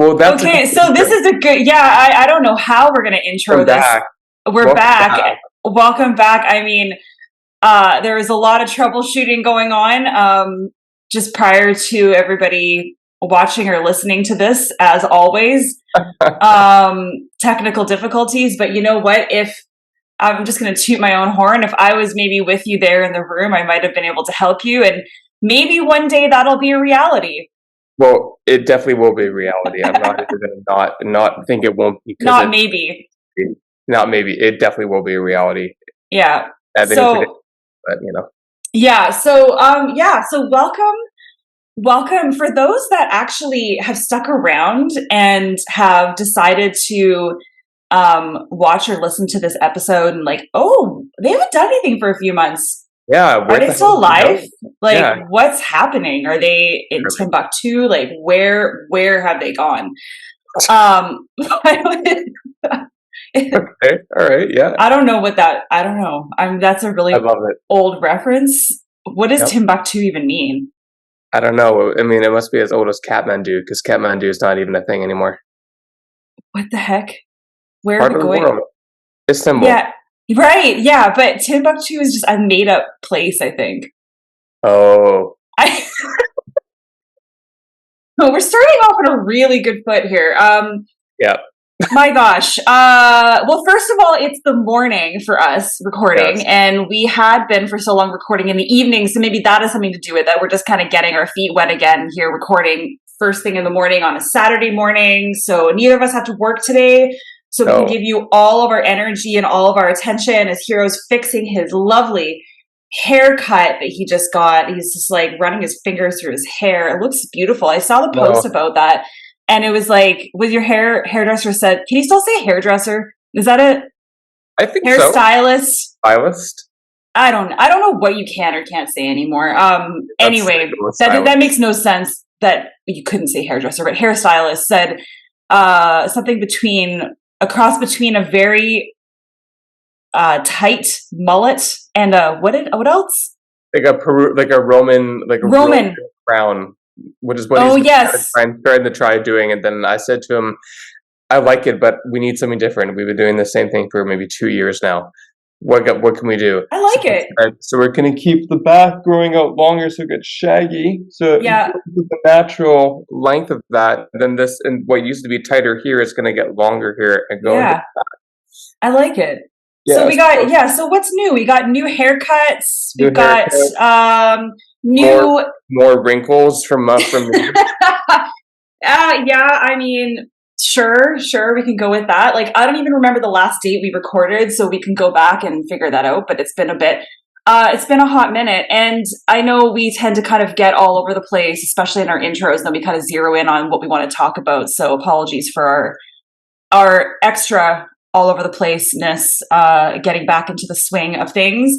Well, that's a Okay, good so this intro. is a good, yeah, I don't know how we're going to intro Welcome this. back. We're Welcome back. back. Welcome back. I mean, there was a lot of troubleshooting going on just prior to everybody watching or listening to this, as always. Technical difficulties, but you know what? If I'm just going to toot my own horn, if I was maybe with you there in the room, I might have been able to help you, and maybe one day that'll be a reality. Well, it definitely will be reality. I'm not even gonna not think it won't because Not maybe. not maybe. It definitely will be a reality Yeah. at any prediction, So but so welcome for those that actually have stuck around and have decided to watch or listen to this episode and like, oh, they haven't done anything for a few months. yeah. Are Where they the hell still did you alive? go? Like, Yeah, what's happening? Are they in really. Timbuktu? Like, where have they gone? Um, Okay, all right, yeah. I don't know what that. I don't know. That's a I really love it. old reference. What does Yep. Timbuktu even mean? I don't know. I mean, it must be as old as Kathmandu because Kathmandu is not even a thing anymore. What the heck? Where are Part we of the going? world. Istanbul. Yeah, right. Yeah, but Timbuktu is just a made up place, I think. Oh, I no, we're starting off on a really good foot here. yeah. My gosh. Well, first of all, it's the morning for us recording, Yes. and we had been for so long recording in the evening, so maybe that has something to do with that. We're just kind of getting our feet wet again here, recording first thing in the morning on a Saturday morning. So neither of us have to work today, so we can No. give you all of our energy and all of our attention as Hiro's fixing his lovely haircut that he just got. He's just like running his fingers through his hair. It looks beautiful. I saw the post No. about that. And it was like, with your hairdresser said, can you still say hairdresser? Is that a I think so. hairstylist? Stylist. I don't know what you can or can't say anymore. That's Anyway, the that stylist. makes no sense that you couldn't say hairdresser, but hairstylist said something between a cross between a very tight mullet and what else? Like a Roman, Roman. crown, which is what Oh he's been yes. trying to try doing. And then I said to him, I like it, but we need something different. We've been doing the same thing for maybe 2 years now. What can we do? I like it. So we're gonna keep the back growing out longer so it gets shaggy. So Yeah, the natural length of that, then this and what used to be tighter here is gonna get longer here and go into yeah. I like it. So yeah. we got so what's new? We got new haircuts. New We've got haircut, more new more wrinkles from me. yeah, I mean, sure, we can go with that. Like I don't even remember the last date we recorded, so we can go back and figure that out, but it's been a bit. It's been a hot minute, and I know we tend to kind of get all over the place, especially in our intros, and then we kind of zero in on what we want to talk about. So apologies for our extra all over the placeness, getting back into the swing of things.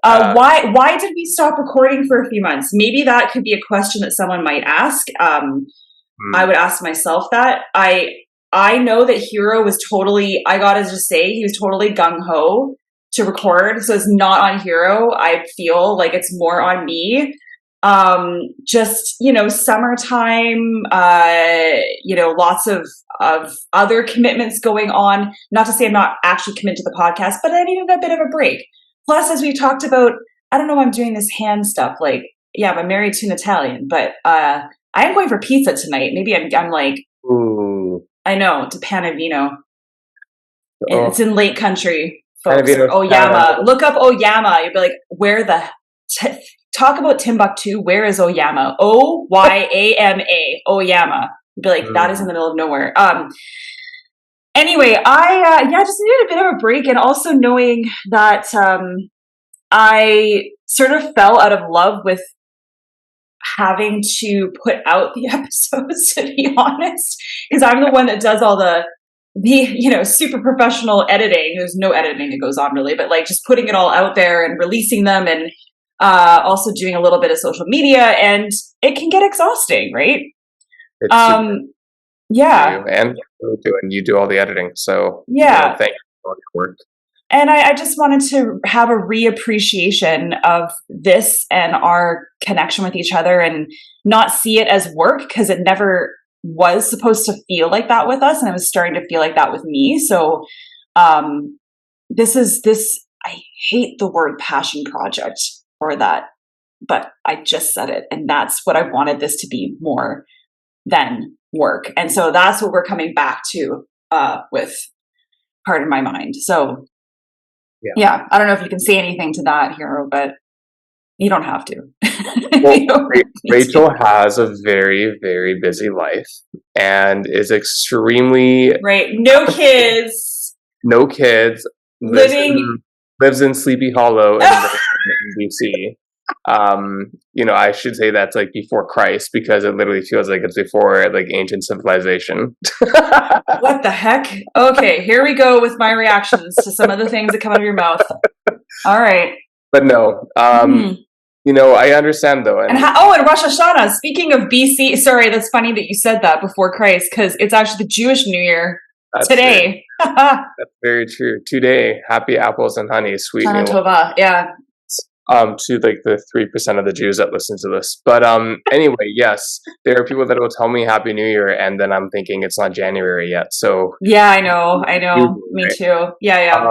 Why did we stop recording for a few months? Maybe that could be a question that someone might ask. I would ask myself that. I know that Hiiro was totally. I gotta just say he was totally gung ho to record. So it's not on Hiiro. I feel like it's more on me. Just summertime. Lots of other commitments going on. Not to say I'm not actually committed to the podcast, but I needed a bit of a break. Plus, as we've talked about, I don't know, I'm doing this hand stuff. Like, yeah, I'm married to an Italian, but I am going for pizza tonight. Maybe I'm like, Ooh, I know, to Panavino. It's oh, in Lake Country, kind of folks, or shout out. Oyama. Look up Oyama. You'll be like, where the talk about Timbuktu? Where is Oyama? Oyama. Oyama. You'd be like, that is in the middle of nowhere. Anyway, I just needed a bit of a break, and also knowing that I sort of fell out of love with having to put out the episodes, to be honest, because I'm the one that does all the super professional editing. There's no editing that goes on really, but like just putting it all out there and releasing them, and also doing a little bit of social media, and it can get exhausting, right? It's super Yeah. you and you do all the editing. So Yeah. thank you for all your work. And I just wanted to have a reappreciation of this and our connection with each other, and not see it as work, because it never was supposed to feel like that with us, and it was starting to feel like that with me. So this I hate the word passion project or that, but I just said it, and that's what I wanted this to be more than work. And so that's what we're coming back to with Part of My Mind. So yeah, I don't know if you can say anything to that, Hiiro, but you don't have to. Well, Rachel has a very, very busy life and is extremely right. No kids. No kids. Living Lives in Sleepy Hollow in BC. I should say that's like before Christ because it literally feels like it's before like ancient civilization. What the heck? Okay, here we go with my reactions to some of the things that come out of your mouth. All right. But no, I understand though. And Rosh Hashanah. Speaking of BC, sorry, that's funny that you said that before Christ because it's actually the Jewish New Year today. That's very true. Today, happy apples and honey, sweet Shana new Tova, yeah. To like the 3% of the Jews that listen to this. But anyway, yes, there are people that will tell me Happy New Year, and then I'm thinking it's not January yet. So yeah, I know. Me too. Yeah.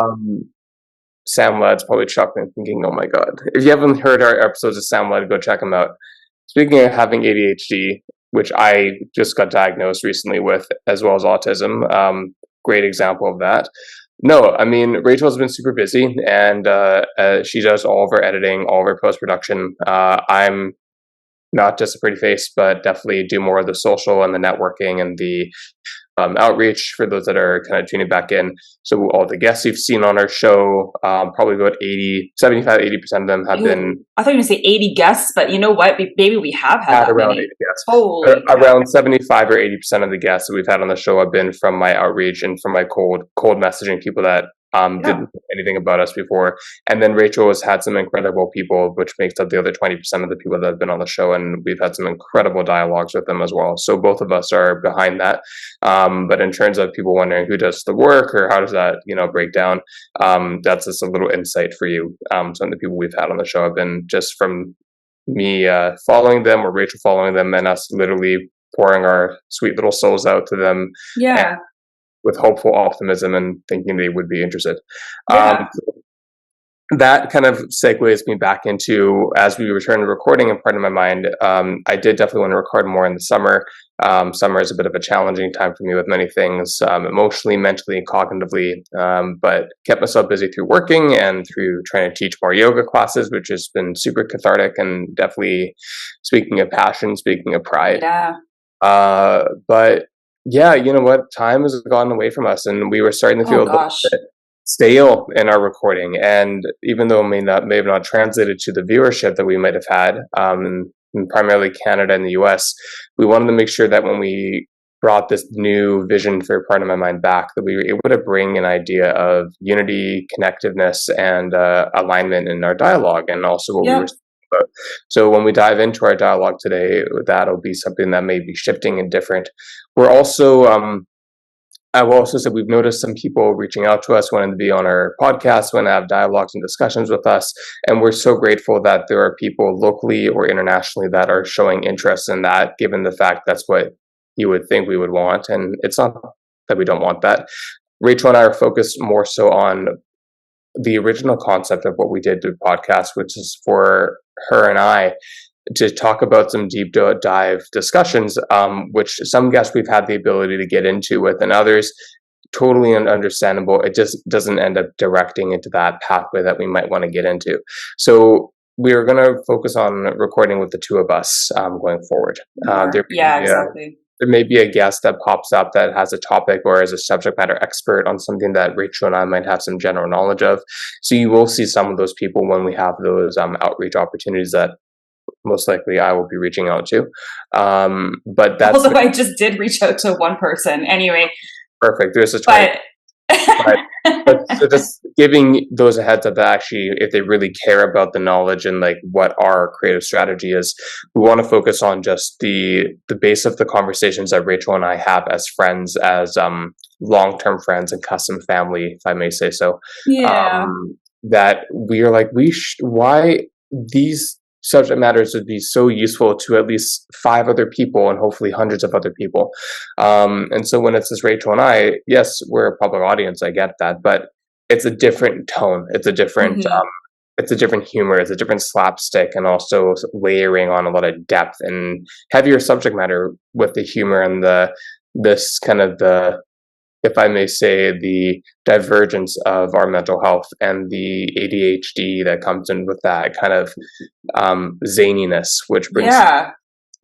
Sam Ladd's probably chuckling, thinking, "Oh my God!" If you haven't heard our episodes of Sam Ladd, go check them out. Speaking of having ADHD, which I just got diagnosed recently with, as well as autism, great example of that. No, I mean, Rachel's been super busy and she does all of her editing, all of her post-production. I'm not just a pretty face, but definitely do more of the social and the networking and the outreach for those that are kind of tuning back in. So all the guests you've seen on our show, probably about 80% of them have been... I thought you were going to say 80 guests, but you know what? Maybe we have had that around many. 80 guests. Around 75 or 80% of the guests that we've had on the show have been from my outreach and from my cold messaging people that didn't know anything about us before. And then Rachel has had some incredible people, which makes up the other 20% of the people that have been on the show. And we've had some incredible dialogues with them as well. So both of us are behind that. But in terms of people wondering who does the work or how does that, break down, that's just a little insight for you. Some of the people we've had on the show have been just from me following them or Rachel following them and us literally pouring our sweet little souls out to them. Yeah. With hopeful optimism and thinking they would be interested. Yeah. That kind of segues me back into, as we return to recording and Part of My Mind, I did definitely want to record more in the summer. Summer is a bit of a challenging time for me with many things, emotionally, mentally, cognitively, but kept myself busy through working and through trying to teach more yoga classes, which has been super cathartic and definitely, speaking of passion, speaking of pride. Yeah. But yeah, you know what? Time has gone away from us, and we were starting to feel a little bit stale in our recording. And even though it may have not translated to the viewership that we might have had, in primarily Canada and the US, we wanted to make sure that when we brought this new vision for Part of My Mind back, that we were able to bring an idea of unity, connectiveness, and alignment in our dialogue, and also what we were. So when we dive into our dialogue today, that'll be something that may be shifting and different. We're also, I will also say we've noticed some people reaching out to us, wanting to be on our podcast, want to have dialogues and discussions with us. And we're so grateful that there are people locally or internationally that are showing interest in that, given the fact that's what you would think we would want. And it's not that we don't want that. Rachel and I are focused more so on the original concept of what we did to the podcast, which is for her and I to talk about some deep dive discussions, which some guests we've had the ability to get into with, and others totally understandable. It just doesn't end up directing into that pathway that we might want to get into. So we're going to focus on recording with the two of us going forward. Exactly. There may be a guest that pops up that has a topic or is a subject matter expert on something that Rachel and I might have some general knowledge of. So you will see some of those people when we have those outreach opportunities that most likely I will be reaching out to. But that's... Although I just did reach out to one person. Anyway. Perfect. There's a try. But so just giving those a heads up that actually, if they really care about the knowledge and like what our creative strategy is, we want to focus on just the base of the conversations that Rachel and I have as friends, as long-term friends and custom family, if I may say so. Yeah. That we are like, why these subject matters would be so useful to at least 5 other people and hopefully hundreds of other people. And so when it's just Rachel and I, yes, we're a public audience, I get that, but it's a different tone. It's a different humor, it's a different slapstick, and also layering on a lot of depth and heavier subject matter with the humor and this kind of the, if I may say, the divergence of our mental health and the ADHD that comes in with that kind of zaniness, which brings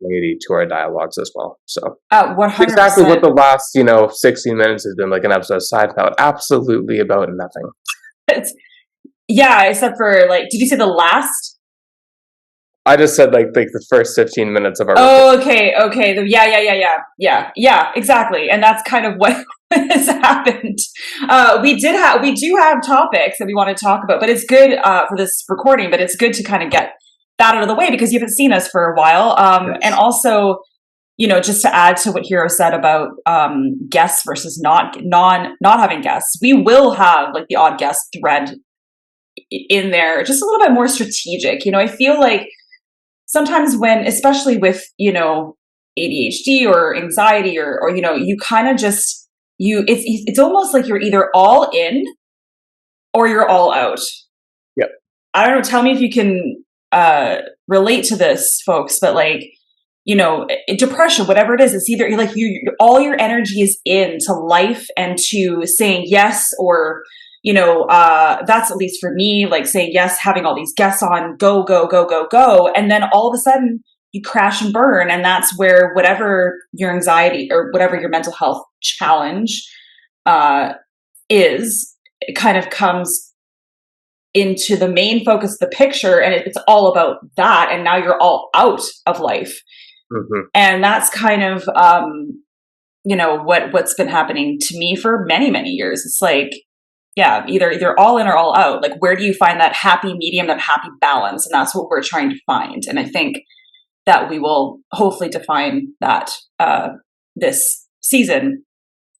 lady to our dialogues as well. So 100%. Exactly what the last 16 minutes has been like an episode of Seinfeld. Absolutely about nothing. Except for did you say the last? I just said like the first 15 minutes of our. Oh, okay. Yeah, exactly. And that's kind of what has happened. We do have topics that we want to talk about, but it's good for this recording. But it's good to kind of get that out of the way because you haven't seen us for a while. Yes. And also, just to add to what Hiiro said about guests versus not having guests, we will have like the odd guest thread in there, just a little bit more strategic. I feel like sometimes when, especially with, ADHD or anxiety or you kind of just, it's almost like you're either all in or you're all out. Yep. I don't know. Tell me if you can relate to this, folks, but depression, whatever it is, it's either all your energy is into life and to saying yes, or that's at least for me, like saying yes, having all these guests on, go, and then all of a sudden you crash and burn, and that's where whatever your anxiety or whatever your mental health challenge is, it kind of comes into the main focus of the picture, and it's all about that, and now you're all out of life. Mm-hmm. And that's kind of what's been happening to me for many years. It's like, yeah, either all in or all out. Like, where do you find that happy medium, that happy balance? And that's what we're trying to find. And I think that we will hopefully define that this season.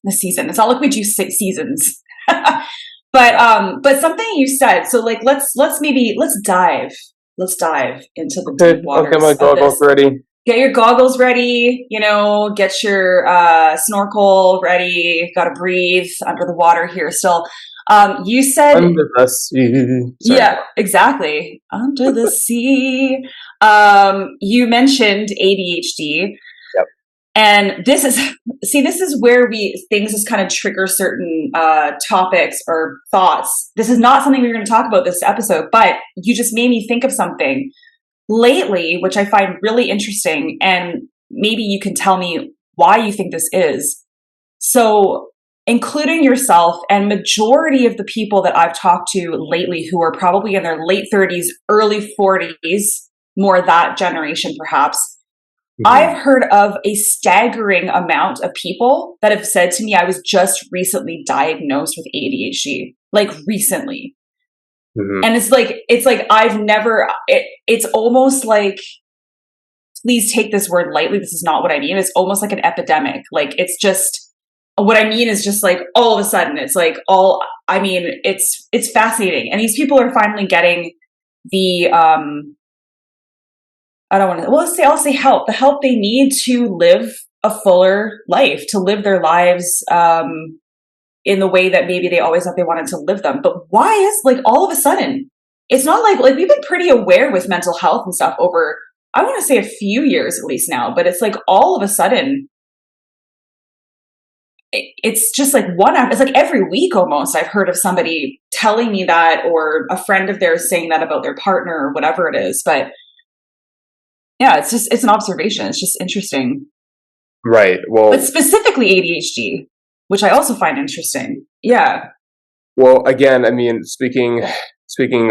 It's not like we do 6 seasons, but something you said. So let's dive into the deep waters. Okay, my goggles ready. Get your goggles ready, get your snorkel ready, gotta breathe under the water here still. You said under the sea. Sorry. Yeah, exactly. Under the sea. You mentioned ADHD. Yep. And this is where things just kind of trigger certain topics or thoughts. This is not something we're going to talk about this episode, but you just made me think of something lately, which I find really interesting, and maybe you can tell me why you think this is. So, including yourself and majority of the people that I've talked to lately who are probably in their late 30s, early 40s, more that generation perhaps, mm-hmm. I've heard of a staggering amount of people that have said to me, I was just recently diagnosed with ADHD, like recently. Mm-hmm. And it's like I've never, it's almost like, please take this word lightly, this is not what I mean. It's almost like an epidemic. Like, it's just, what I mean is just like all of a sudden it's like it's fascinating. And these people are finally getting the, I'll say help, the help they need to live a fuller life, to live their lives, in the way that maybe they always thought they wanted to live them. But why is all of a sudden, it's not like we've been pretty aware with mental health and stuff over, I want to say a few years at least now, but it's like all of a sudden, it's just like it's like every week almost I've heard of somebody telling me that, or a friend of theirs saying that about their partner or whatever it is. But yeah, it's an observation. It's just interesting. Right. Well, but specifically ADHD, which I also find interesting. Yeah. Well, again, I mean, speaking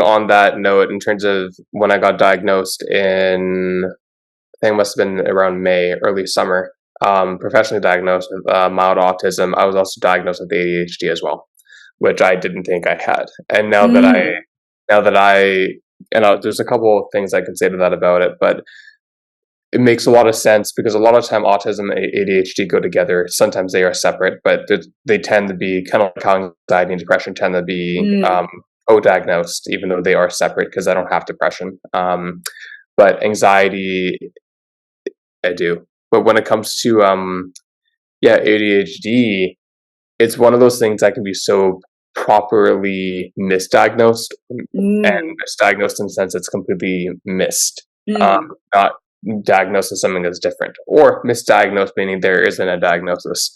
on that note, in terms of when I got diagnosed I think it must have been around May, early summer, professionally diagnosed with mild autism. I was also diagnosed with ADHD as well, which I didn't think I had. And now that I, there's a couple of things I can say to that about it, but it makes a lot of sense because a lot of time autism and ADHD go together. Sometimes they are separate, but they tend to be kind of like how anxiety and depression tend to be co-diagnosed, even though they are separate because I don't have depression. but anxiety, I do. But when it comes to ADHD, it's one of those things that can be so properly misdiagnosed, and Mm, misdiagnosed in the sense it's completely missed, mm, not diagnosed as something that's different, or misdiagnosed meaning there isn't a diagnosis.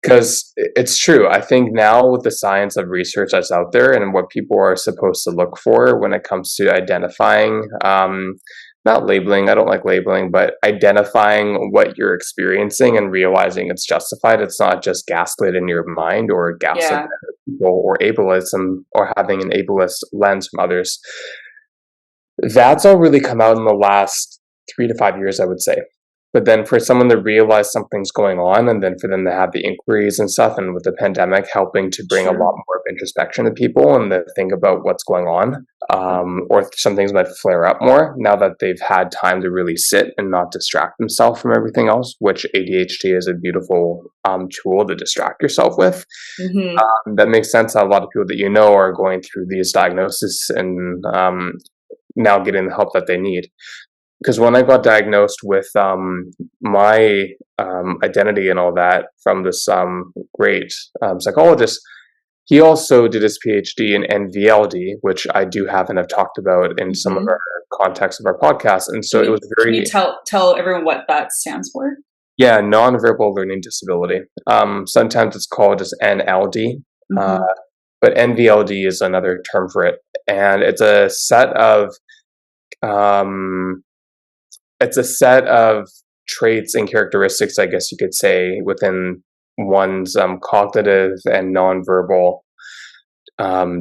Because it's true. I think now with the science of research that's out there and what people are supposed to look for when it comes to identifying, not labeling, I don't like labeling, but identifying what you're experiencing and realizing it's justified. It's not just gaslit in your mind or gaslit yeah. other people or ableism or having an ableist lens from others. That's all really come out in the last 3 to 5 years, I would say. But then for someone to realize something's going on and then for them to have the inquiries and stuff, and with the pandemic helping to bring a lot True. more of introspection to people and to think about what's going on, or some things might flare up more now that they've had time to really sit and not distract themselves from everything else, which ADHD is a beautiful tool to distract yourself with. Hmm. That makes sense. A lot of people that are going through these diagnoses and now getting the help that they need. Because when I got diagnosed with my identity and all that from this great psychologist, he also did his PhD in NVLD, which I do have and have talked about in some of Hmm. our contexts of our podcast. And so it was Can you very, tell everyone what that stands for? yeah, nonverbal learning disability. Sometimes it's called just NLD, uh, Hmm. but NVLD is another term for it. And um, it's a set of traits and characteristics, I guess you could say, within one's cognitive and nonverbal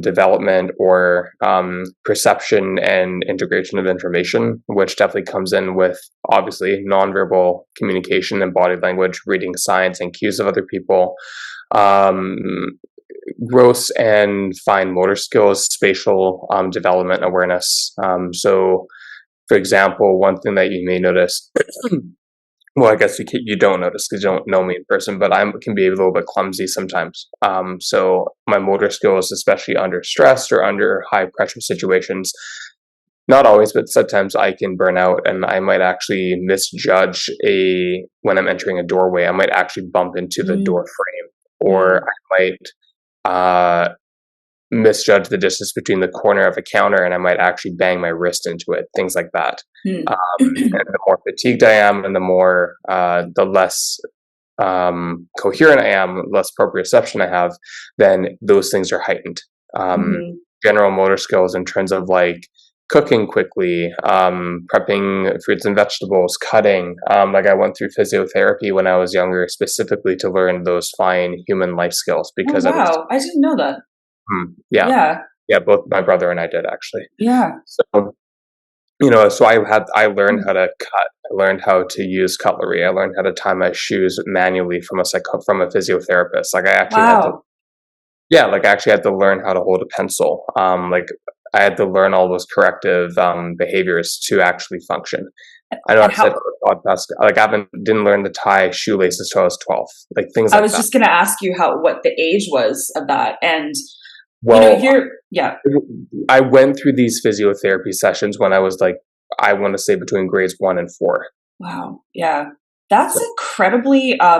development or perception and integration of information, which definitely comes in with obviously nonverbal communication and body language, reading signs and cues of other people, um, gross and fine motor skills, spatial development, awareness. So, for example, one thing that you may notice, well, I guess you don't notice because you don't know me in person, but I can be a little bit clumsy sometimes. So my motor skills, especially under stress or under high pressure situations, not always, but sometimes I can burn out, and I might actually misjudge a when I'm entering a doorway. I might actually bump into the door Mm, frame, or mm, I might misjudge the distance between the corner of a counter, and I might actually bang my wrist into it. Things like that. mm. And the more fatigued I am, and the less coherent I am, less proprioception I have, then those things are heightened. Um, Hmm. General motor skills in terms of like cooking quickly, prepping fruits and vegetables, cutting. Like I went through physiotherapy when I was younger, specifically to learn those fine human life skills Oh because I was, wow, I didn't know that. yeah, Yeah, yeah, both my brother and I did actually. yeah. So so I learned how to cut. I learned how to use cutlery. I learned how to tie my shoes manually from a physiotherapist. Like I actually had to, Wow. yeah, like I actually had to learn how to hold a pencil. Like I had to learn all those corrective behaviors to actually function. I know And I've said how? on the podcast, like I haven't didn't learn to tie shoelaces till I was 12, like things I like was that. just gonna ask you how what the age was of that, and Well, you're yeah. I went through these physiotherapy sessions when I was like, I want to say between grades 1 and 4. Wow, yeah. That's So incredibly I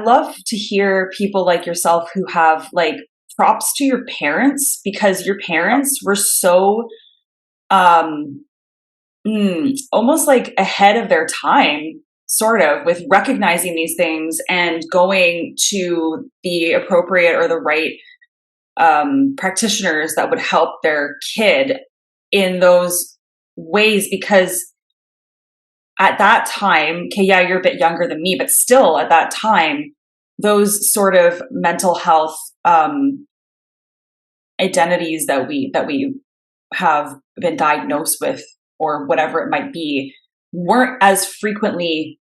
love to hear people like yourself who have like props to your parents because your parents were so um almost like ahead of their time sort of with recognizing these things and going to the appropriate or the right practitioners that would help their kid in those ways because at that time, okay, yeah, you're a bit younger than me, but still at that time, those sort of mental health identities that we have been diagnosed with or whatever it might be weren't as frequently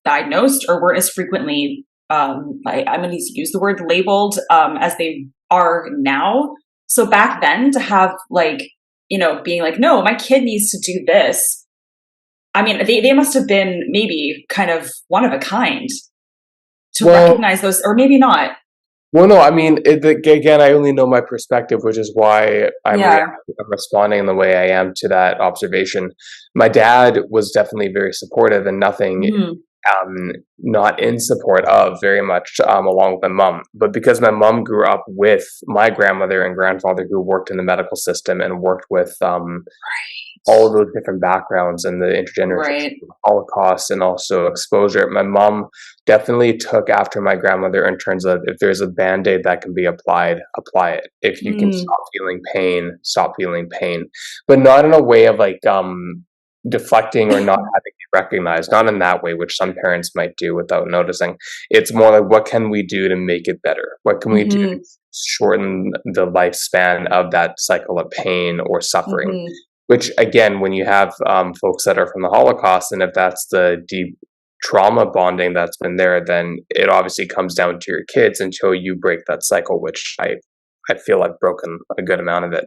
diagnosed or weren't as frequently I'm going to use the word labeled as they are now. So back then to have like being like no my kid needs to do this. I mean, they must have been maybe kind of one of a kind to well, recognize those, or maybe not. Well, no, I mean, again, I only know my perspective, which is why Yeah. I'm responding the way I am to that observation. My dad was definitely very supportive and nothing, Hmm. not in support of very much, along with my mom. But because my mom grew up with my grandmother and grandfather who worked in the medical system and worked with, all of those different backgrounds and the intergenerational Right. Holocaust and also exposure. My mom definitely took after my grandmother in terms of if there's a band-aid that can be applied, apply it. If you can Mm. stop feeling pain, stop feeling pain. But not in a way of like deflecting or not having it recognized, not in that way, which some parents might do without noticing. It's more like what can we do to make it better? What can we do to Hmm. shorten the lifespan of that cycle of pain or suffering? Hmm. Which again, when you have folks that are from the Holocaust, and if that's the deep trauma bonding that's been there, then it obviously comes down to your kids until you break that cycle, which I feel I've broken a good amount of it.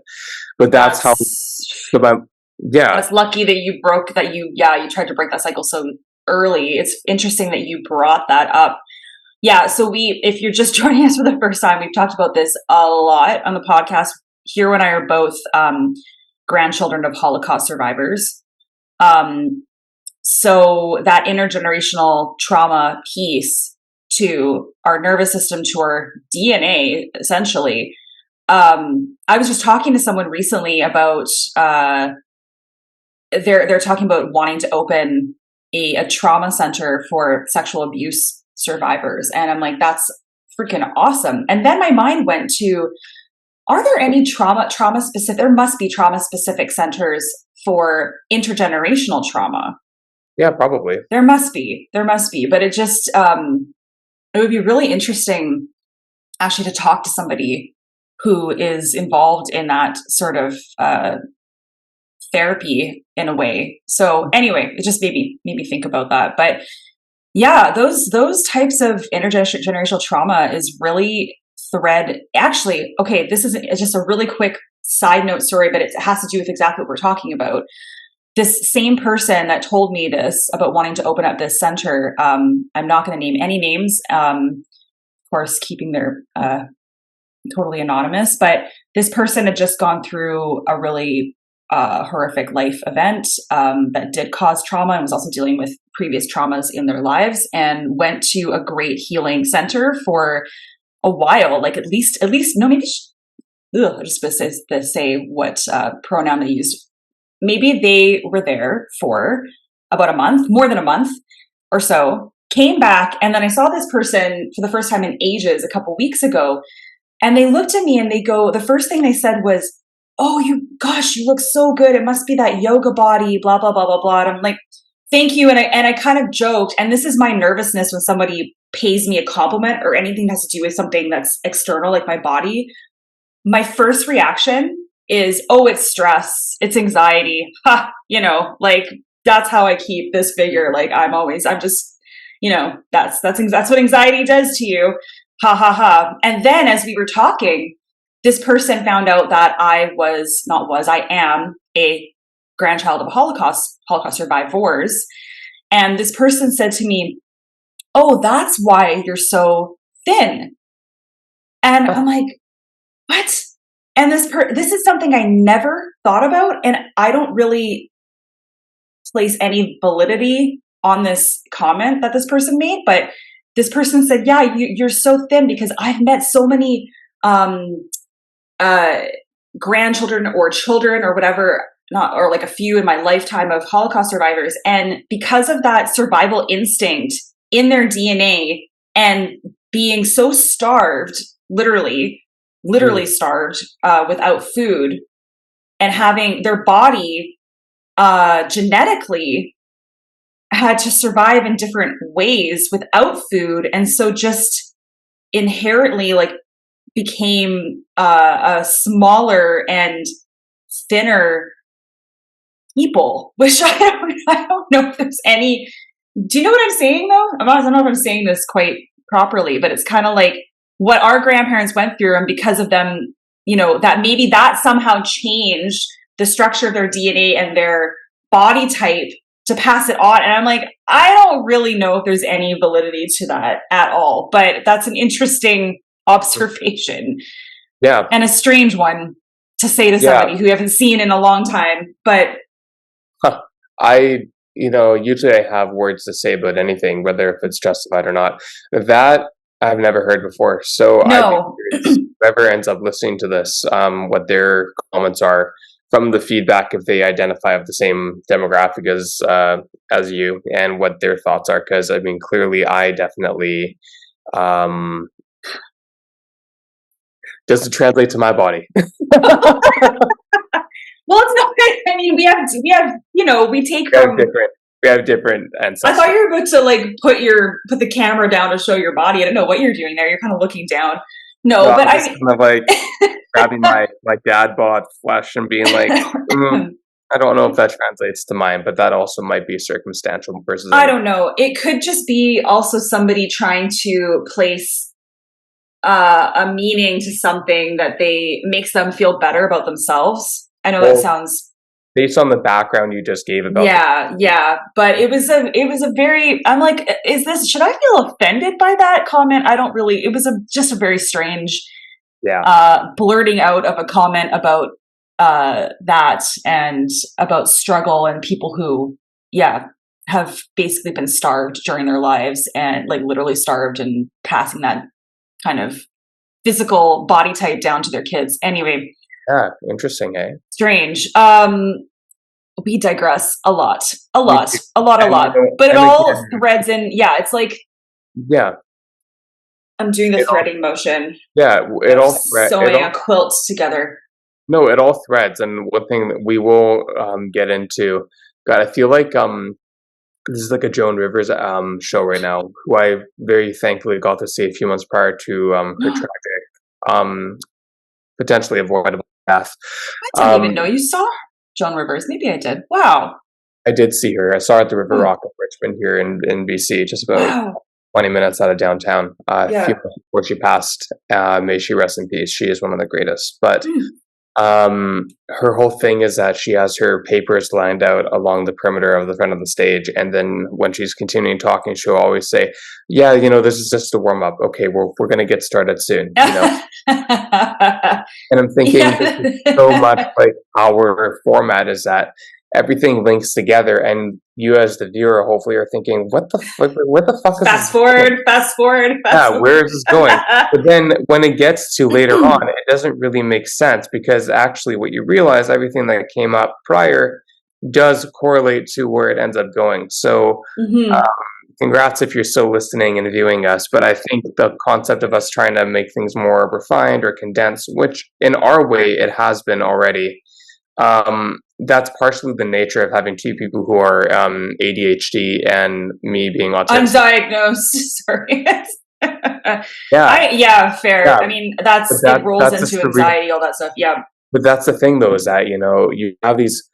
But that's how. That's So my, yeah, that's lucky that you broke that you yeah, you tried to break that cycle so early. It's interesting that you brought that up. Yeah, so if you're just joining us for the first time, we've talked about this a lot on the podcast. Hiro and I are both grandchildren of Holocaust survivors. Um, so that intergenerational trauma piece to our nervous system, to our DNA, essentially. I was just talking to someone recently about they're talking about wanting to open a trauma center for sexual abuse survivors, and I'm like, that's freaking awesome. And then my mind went to, are there any trauma specific? There must be trauma specific centers for intergenerational trauma. yeah, probably. There must be, but it would be really interesting actually to talk to somebody who is involved in that sort of therapy in a way. So anyway, it just made me think about that. But yeah, those types of intergenerational trauma is really thread. Actually, okay, this is it's just a really quick side note story, but it has to do with exactly what we're talking about. This same person that told me this about wanting to open up this center, I'm not going to name any names, of course, keeping their totally anonymous, but this person had just gone through a really horrific life event that did cause trauma and was also dealing with previous traumas in their lives, and went to a great healing center for a while, like at least, no, maybe, I'm just supposed to say what pronoun they used. Maybe they were there for about a month, more than a month or so, came back, and then I saw this person for the first time in ages a couple weeks ago, and they looked at me and the first thing they said was, "Oh, gosh, you look so good. It must be that yoga body, blah, blah, blah, blah, blah." And I'm like, "Thank you." And I kind of joked, and this is my nervousness when somebody pays me a compliment or anything that has to do with something that's external, like my body. My first reaction is, "Oh, it's stress, it's anxiety." Ha, like that's how I keep this figure. Like I'm just, that's what anxiety does to you. Ha ha ha. And then as we were talking, this person found out that I am a grandchild of Holocaust survivors. And this person said to me, "Oh, that's why you're so thin." And I'm like, "What?" And this is something I never thought about, and I don't really place any validity on this comment that this person made, but this person said, "Yeah, you're so thin because I've met so many um, uh, grandchildren or children or whatever, not or like a few in my lifetime of Holocaust survivors, and because of that survival instinct in their DNA and being so starved, literally Mm. starved without food, and having their body genetically had to survive in different ways without food, and so just inherently like became a smaller and thinner people." Which I don't know if there's any. Do you know what I'm saying though? I don't know if I'm saying this quite properly, but it's kind of like what our grandparents went through, and because of them, that maybe that somehow changed the structure of their DNA and their body type to pass it on. And I'm like, I don't really know if there's any validity to that at all, but that's an interesting observation. Yeah. And a strange one to say to somebody who you haven't seen in a long time. But usually I have words to say about anything, whether if it's justified or not. That I've never heard before. So I'd be curious, whoever ends up listening to this, what their comments are from the feedback, if they identify of the same demographic as you, and what their thoughts are. Because I mean, clearly, I definitely doesn't translate to my body. Well, it's not. I mean, we have we take from we have different ancestors. I thought you were about to like put the camera down to show your body. I don't know what you're doing there. You're kind of looking down. No, but I'm just kind of like grabbing my dad bod flesh and being like, I don't know if that translates to mine, but that also might be circumstantial versus. I don't know. It could just be also somebody trying to place a meaning to something that makes them feel better about themselves. I know that sounds based on the background you just gave about. Yeah. But it was a very. I'm like, should I feel offended by that comment? I don't really. It was just a very strange. Blurting out of a comment about that and about struggle and people who have basically been starved during their lives and like literally starved and passing that kind of physical body type down to their kids. Anyway. Yeah, interesting, eh? Strange. We digress a lot. But it all threads in. Yeah, it's like. Yeah. I'm doing the threading motion. Yeah, it all sewing a quilt together. No, it all threads, and one thing that we will get into. God, I feel like this is like a Joan Rivers show right now, who I very thankfully got to see a few months prior to her tragic, potentially avoidable death. I didn't even know you saw Joan Rivers. Maybe I did. Wow. I did see her. I saw her at the River Rock of Richmond here in BC, just about 20 minutes out of downtown. A few months before she passed. May she rest in peace. She is one of the greatest. But her whole thing is that she has her papers lined out along the perimeter of the front of the stage, and then when she's continuing talking, she'll always say, this is just a warm-up. Okay, we're going to get started soon. And I'm thinking this is so much like our format is that everything links together, and you as the viewer hopefully are thinking, what the fuck is fast forward. Where is this going? But then when it gets to later on, it doesn't really make sense, because actually what you realize, everything that came up prior does correlate to where it ends up going. So congrats if you're still listening and viewing us. But I think the concept of us trying to make things more refined or condensed, which in our way it has been already, that's partially the nature of having two people who are ADHD and me being autistic. Undiagnosed, sorry. Fair. Yeah. I mean, it rolls into anxiety, all that stuff. Yeah. But that's the thing, though, is that, you have these,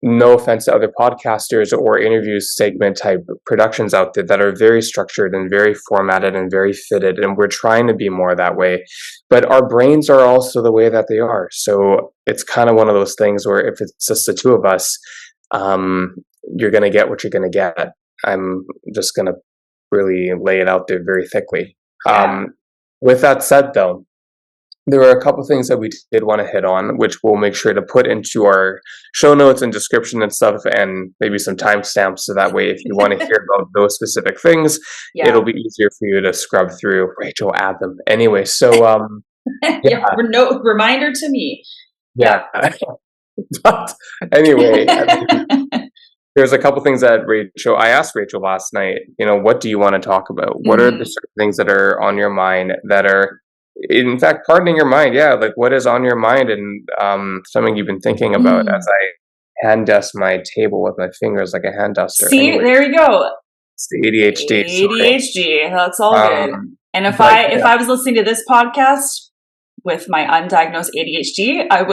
no offense to other podcasters or interview segment type productions out there that are very structured and very formatted and very fitted, and we're trying to be more that way, but our brains are also the way that they are. So it's kind of one of those things where if it's just the two of us, you're going to get what you're going to get. I'm just going to really lay it out there very thickly. With that said, though, there are a couple things that we did want to hit on, which we'll make sure to put into our show notes and description and stuff, and maybe some timestamps, so that way if you want to hear about those specific things, it'll be easier for you to scrub through. Rachel, add them. Anyway, so reminder to me. Yeah. But anyway, there's a couple things that I asked Rachel last night, what do you want to talk about? What are the certain things that are on your mind that are, in fact, pardoning your mind? Like what is on your mind, and something you've been thinking about, as I hand dust my table with my fingers like a hand duster. See, there you go. It's the ADHD. ADHD. That's all good. And if I was listening to this podcast with my undiagnosed ADHD, I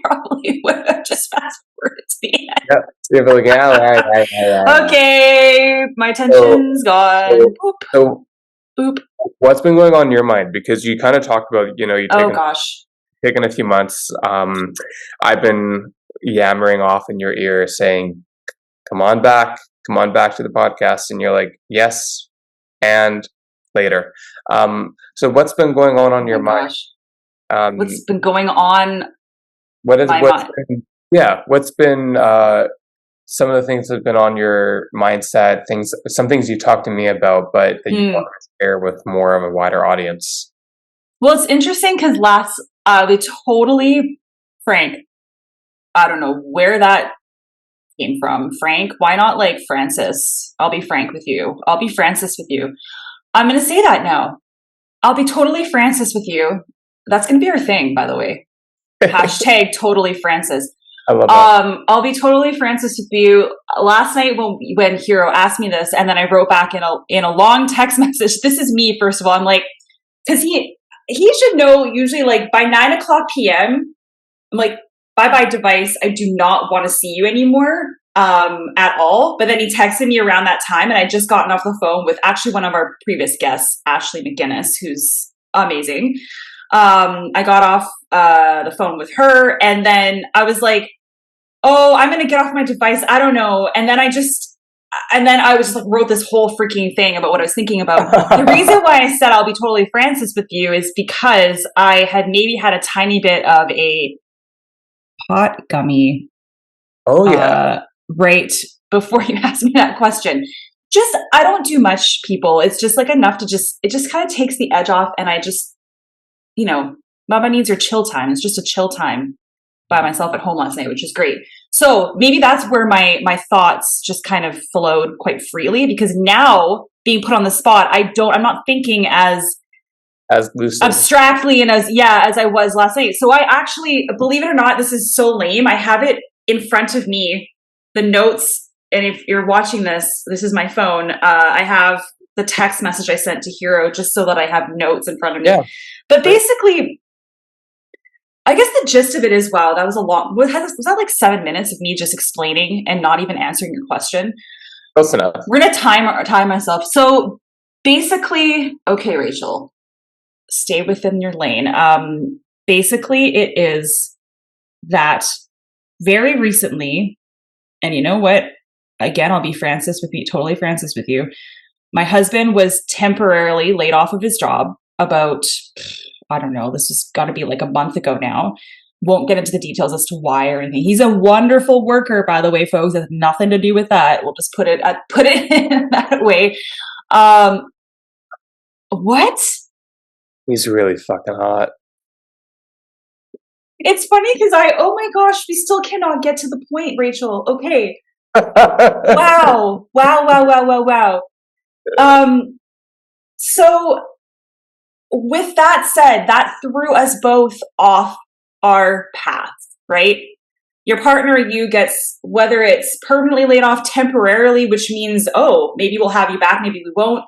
probably would have just fast forwarded to the end. Okay, my tension's gone. Boop. What's been going on in your mind? Because you kind of talked about, taking a few months. I've been yammering off in your ear saying, come on back to the podcast. And you're like, yes. And later. So what's been going on your mind? Gosh. What's been going on what's mind? what's been some of the things that have been on your mindset, some things you talked to me about, but that you want to share with more of a wider audience? Well, it's interesting because Frank, I don't know where that came from. Frank, why not like Francis? I'll be frank with you. I'll be Francis with you. I'm going to say that now. I'll be totally Francis with you. That's going to be our thing, by the way. Hashtag totally Francis. I love that. I'll be totally Francis with you. Last night when Hiiro asked me this, and then I wrote back in a long text message. This is me, first of all. I'm like, because he should know. Usually, like by 9:00 p.m., I'm like, bye device. I do not want to see you anymore at all. But then he texted me around that time, and I just gotten off the phone with actually one of our previous guests, Ashley McGinnis, who's amazing. I got off the phone with her, and then I was like, oh, I'm going to get off my device. I don't know. And then I was just like, wrote this whole freaking thing about what I was thinking about. The reason why I said I'll be totally Francis with you is because I had maybe had a tiny bit of a pot gummy. Oh, yeah. Right before you asked me that question. Just, I don't do much, people. It's just like enough to it just kind of takes the edge off. And I just, Mama needs her chill time. It's just a chill time by myself at home last night, which is great. So maybe that's where my thoughts just kind of flowed quite freely, because now being put on the spot, I'm not thinking as loosely, abstractly and as I was last night. So I actually, believe it or not, this is so lame. I have it in front of me, the notes. And if you're watching this is my phone. I have the text message I sent to Hiiro just so that I have notes in front of me. Yeah. But basically, I guess the gist of it is, wow, that was was that like 7 minutes of me just explaining and not even answering your question? Close enough. We're going to time myself. So basically, okay, Rachel, stay within your lane. Basically, it is that very recently, and you know what? Again, I'll be totally Francis with you. My husband was temporarily laid off of his job about, I don't know, this has got to be like a month ago now. Won't get into the details as to why or anything. He's a wonderful worker, by the way, folks. It has nothing to do with that. We'll just put it in that way. What? He's really fucking hot. It's funny because oh my gosh, we still cannot get to the point, Rachel. Okay. Wow. So with that said, that threw us both off our path, right? Your partner, you gets, whether it's permanently laid off, temporarily, which means, oh, maybe we'll have you back, maybe we won't.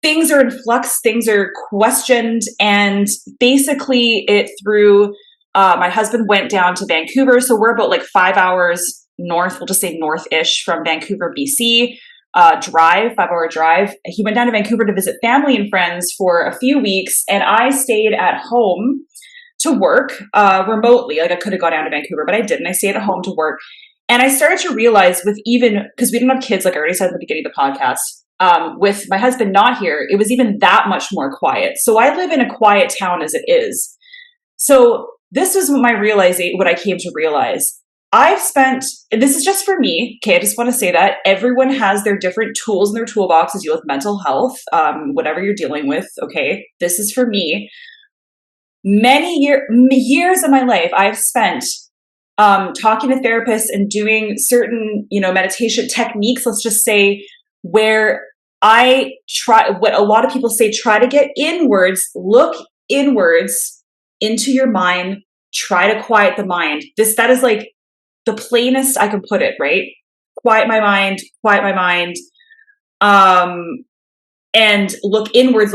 Things are in flux, things are questioned, and basically it threw, my husband went down to Vancouver, so we're about like 5 hours north, we'll just say north-ish from Vancouver, BC, 5-hour drive. He went down to Vancouver to visit family and friends for a few weeks, and I stayed at home to work remotely. Like I could have gone down to Vancouver, but I didn't. I stayed at home to work. And I started to realize because we didn't have kids, like I already said at the beginning of the podcast, with my husband not here, it was even that much more quiet. So I live in a quiet town as it is. So this was what I came to realize. This is just for me, okay, I just want to say that everyone has their different tools in their toolbox to deal with mental health, whatever you're dealing with, okay? This is for me. Many years of my life I've spent talking to therapists and doing certain, meditation techniques, let's just say, where I try, what a lot of people say, try to get inwards, look inwards into your mind, try to quiet the mind. That is like the plainest I can put it, right? Quiet my mind, and look inwards,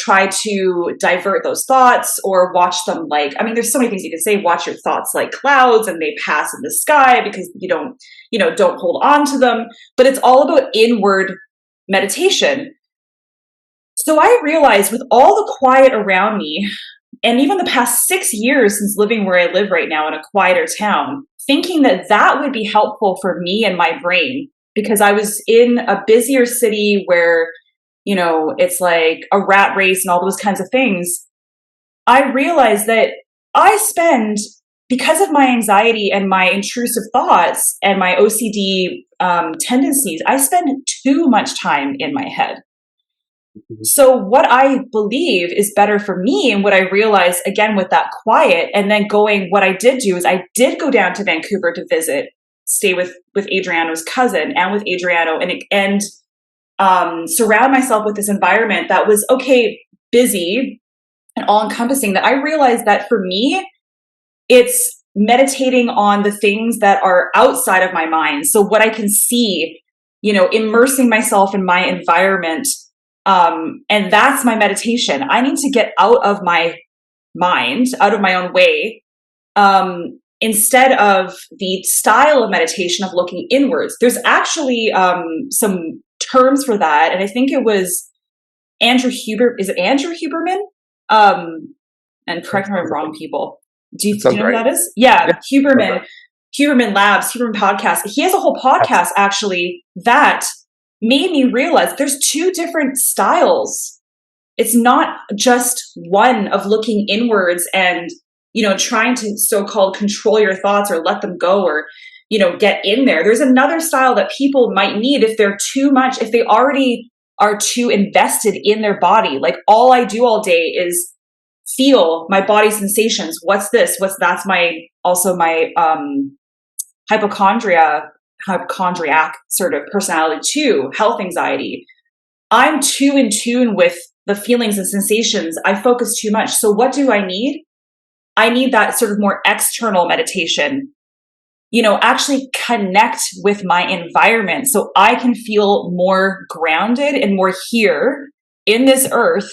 try to divert those thoughts or watch them there's so many things you can say, watch your thoughts like clouds and they pass in the sky because you don't hold on to them, but it's all about inward meditation. So I realized with all the quiet around me, and even the past 6 years since living where I live right now in a quieter town, thinking that would be helpful for me and my brain, because I was in a busier city where it's like a rat race and all those kinds of things. I realized that I spend, because of my anxiety and my intrusive thoughts and my OCD tendencies, I spend too much time in my head. So what I believe is better for me, and what I realized again with that quiet, and then what I did do is I did go down to Vancouver to visit, stay with Adriano's cousin and with Adriano, and surround myself with this environment that was busy and all encompassing, that I realized that for me, it's meditating on the things that are outside of my mind. So what I can see, immersing myself in my environment. And that's my meditation. I need to get out of my mind, out of my own way, instead of the style of meditation of looking inwards. There's actually some terms for that. And I think it was Andrew Huberman? And correct me if I'm wrong, people. Do you know who that is? Yeah. Huberman Labs, Huberman Podcast. He has a whole podcast actually that made me realize there's two different styles. It's not just one of looking inwards and, trying to so-called control your thoughts or let them go or, get in there. There's another style that people might need if if they already are too invested in their body. Like all I do all day is feel my body sensations. What's this? That's my hypochondriac sort of personality too, health anxiety. I'm too in tune with the feelings and sensations. I focus too much. So what do I need? I need that sort of more external meditation, actually connect with my environment so I can feel more grounded and more here in this earth.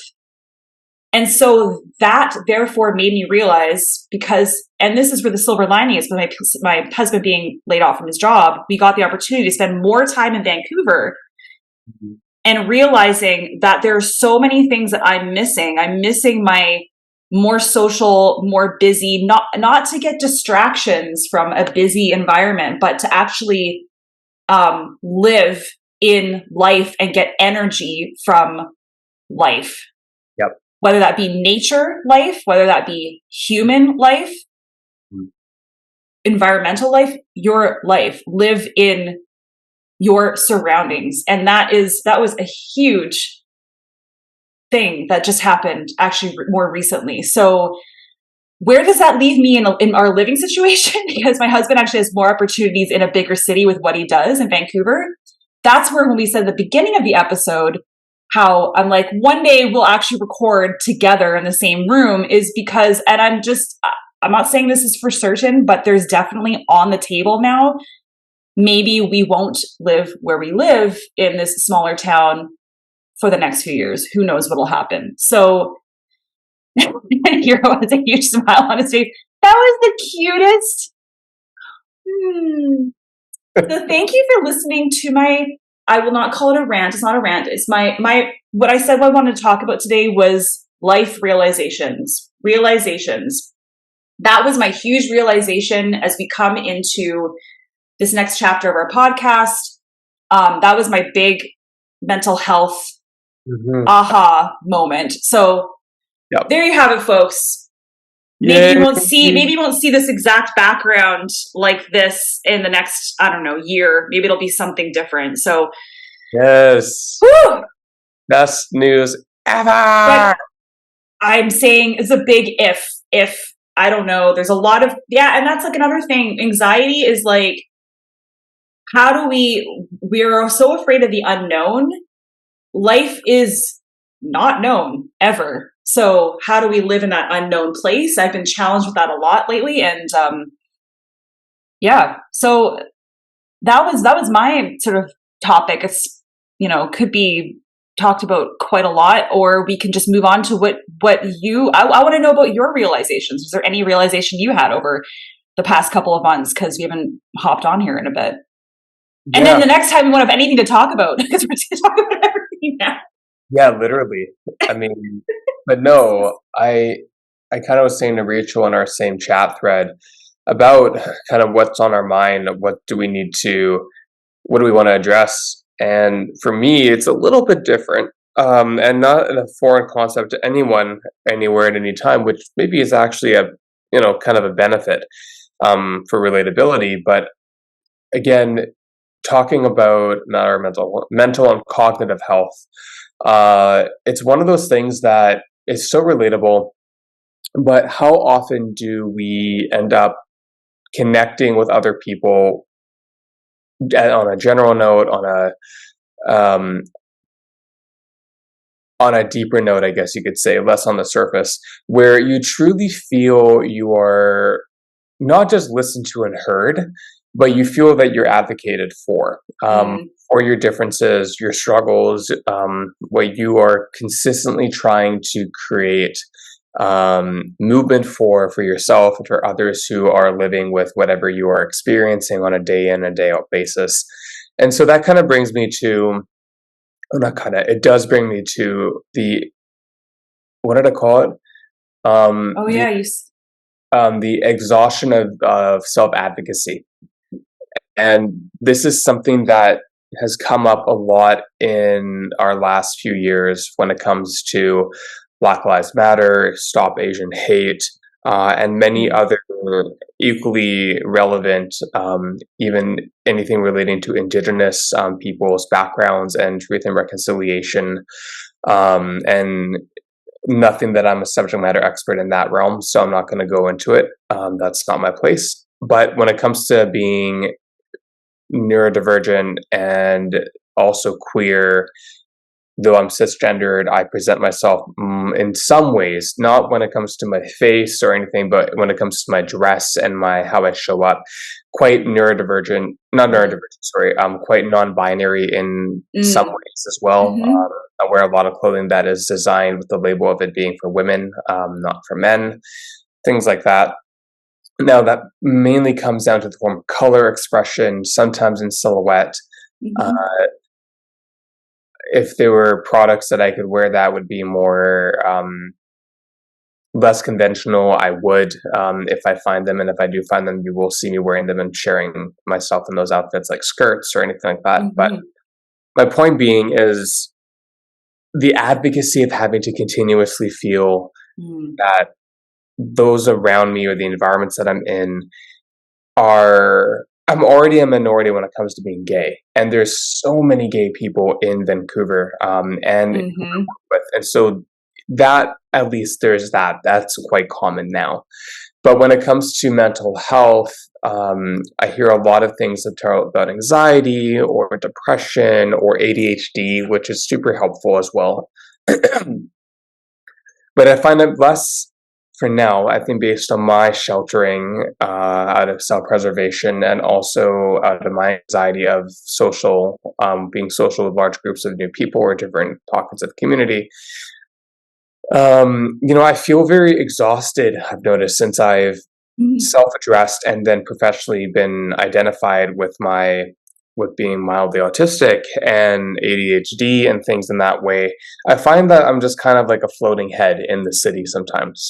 And so that therefore made me realize, and this is where the silver lining is, with my husband being laid off from his job, we got the opportunity to spend more time in Vancouver, and realizing that there are so many things that I'm missing. I'm missing my more social, more busy, not to get distractions from a busy environment, but to actually live in life and get energy from life. Yep. Whether that be nature life, whether that be human life, environmental life, your life, live in your surroundings. And that was a huge thing that just happened actually more recently. So where does that leave me in our living situation? Because my husband actually has more opportunities in a bigger city with what he does in Vancouver. That's where, when we said at the beginning of the episode, how I'm like, one day we'll actually record together in the same room, is because, and I'm not saying this is for certain, but there's definitely on the table now, maybe we won't live where we live in this smaller town for the next few years. Who knows what'll happen? So Hiiro has a huge smile on his face. That was the cutest. So thank you for listening to I will not call it a rant. It's not a rant. It's what I said what I wanted to talk about today was life realizations. That was my huge realization as we come into this next chapter of our podcast. That was my big mental health aha moment. So there you have it, folks. Maybe you won't see this exact background like this in the next, I don't know, year. Maybe it'll be something different. So yes, whew, best news ever. But I'm saying it's a big if I don't know. There's a lot of and that's like another thing. Anxiety is like, how do we're so afraid of the unknown. Life is not known ever. So how do we live in that unknown place? I've been challenged with that a lot lately. And so that was my sort of topic. It's, could be talked about quite a lot, or we can just move on to what I want to know about your realizations. Was there any realization you had over the past couple of months? Because we haven't hopped on here in a bit. And then the next time we won't have anything to talk about, because we're just going to talk about everything now. Yeah, literally. I mean, but no, I kind of was saying to Rachel in our same chat thread about kind of what's on our mind, what do we want to address? And for me, it's a little bit different. and not a foreign concept to anyone, anywhere, at any time, which maybe is actually a kind of a benefit for relatability. But again, talking about not our mental and cognitive health, it's one of those things that is so relatable. But how often do we end up connecting with other people on a general note, um, on a deeper note, I guess you could say, less on the surface, where you truly feel you are not just listened to and heard, but you feel that you're advocated for your differences, your struggles, what you are consistently trying to create movement for yourself and for others who are living with whatever you are experiencing on a day in and day out basis. And so that kind of brings me to, well, not kind of, it does bring me to the, what did I call it? Oh The yeah, the exhaustion of self advocacy. And this is something that has come up a lot in our last few years when it comes to Black Lives Matter, Stop Asian Hate, and many other equally relevant, even anything relating to Indigenous people's backgrounds and truth and reconciliation. And nothing that I'm a subject matter expert in that realm, so I'm not going to go into it. That's not my place. But when it comes to being neurodivergent and also queer, though I'm cisgendered, I present myself in some ways, not when it comes to my face or anything, but when it comes to my dress and my how I show up, quite neurodivergent, not neurodivergent, sorry, quite non-binary in some ways as well. I wear a lot of clothing that is designed with the label of it being for women, not for men, things like that. Now, that mainly comes down to the form of color expression, sometimes in silhouette. Uh, if there were products that I could wear that would be more less conventional, I would, if I find them. And if I do find them, you will see me wearing them and sharing myself in those outfits, like skirts or anything like that. But my point being is the advocacy of having to continuously feel that those around me or the environments that I'm in I'm already a minority when it comes to being gay, and there's so many gay people in Vancouver, and so that, at least there's that's quite common now. But when it comes to mental health, I hear a lot of things that talk about anxiety or depression or ADHD, which is super helpful as well. But I find it less for now, I think, based on my sheltering out of self-preservation and also out of my anxiety of being social with large groups of new people or different pockets of community. I feel very exhausted, I've noticed, since I've self-addressed and then professionally been identified with being mildly autistic and ADHD and things in that way. I find that I'm just kind of like a floating head in the city sometimes.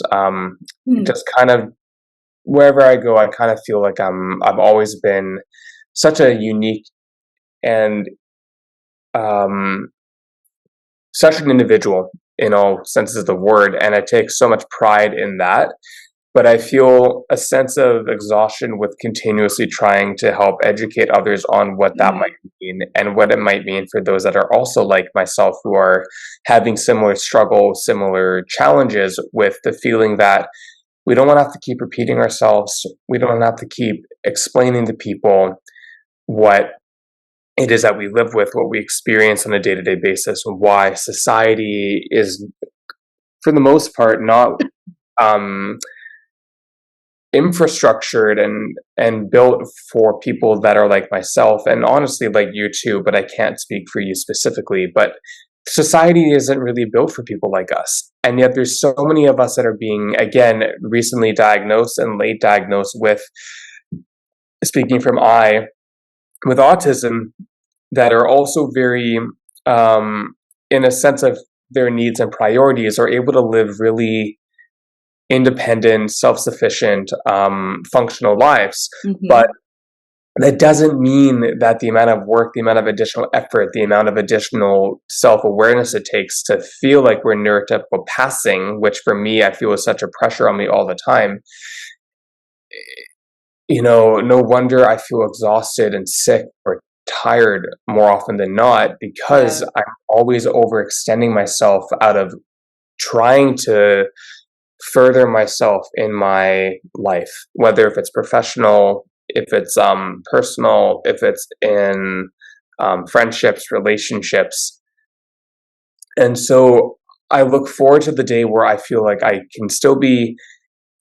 Just kind of wherever I go, I kind of feel like I've always been such a unique and such an individual in all senses of the word, and I take so much pride in that. But I feel a sense of exhaustion with continuously trying to help educate others on what that might mean and what it might mean for those that are also like myself, who are having similar struggles, similar challenges, with the feeling that we don't want to have to keep repeating ourselves. We don't have to keep explaining to people what it is that we live with, what we experience on a day-to-day basis, and why society is, for the most part, not infrastructured and built for people that are like myself, and honestly like you too, but I can't speak for you specifically. But society isn't really built for people like us, and yet there's so many of us that are being, again, recently diagnosed and late diagnosed with, speaking from with autism, that are also very in a sense of their needs and priorities, are able to live really independent, self-sufficient, functional lives. But that doesn't mean that the amount of work, the amount of additional effort, the amount of additional self-awareness it takes to feel like we're neurotypical passing, which for me, I feel is such a pressure on me all the time. No wonder I feel exhausted and sick or tired more often than not, because I'm always overextending myself out of trying to further myself in my life, whether if it's professional, if it's personal, if it's in friendships, relationships. And so I look forward to the day where I feel like I can still be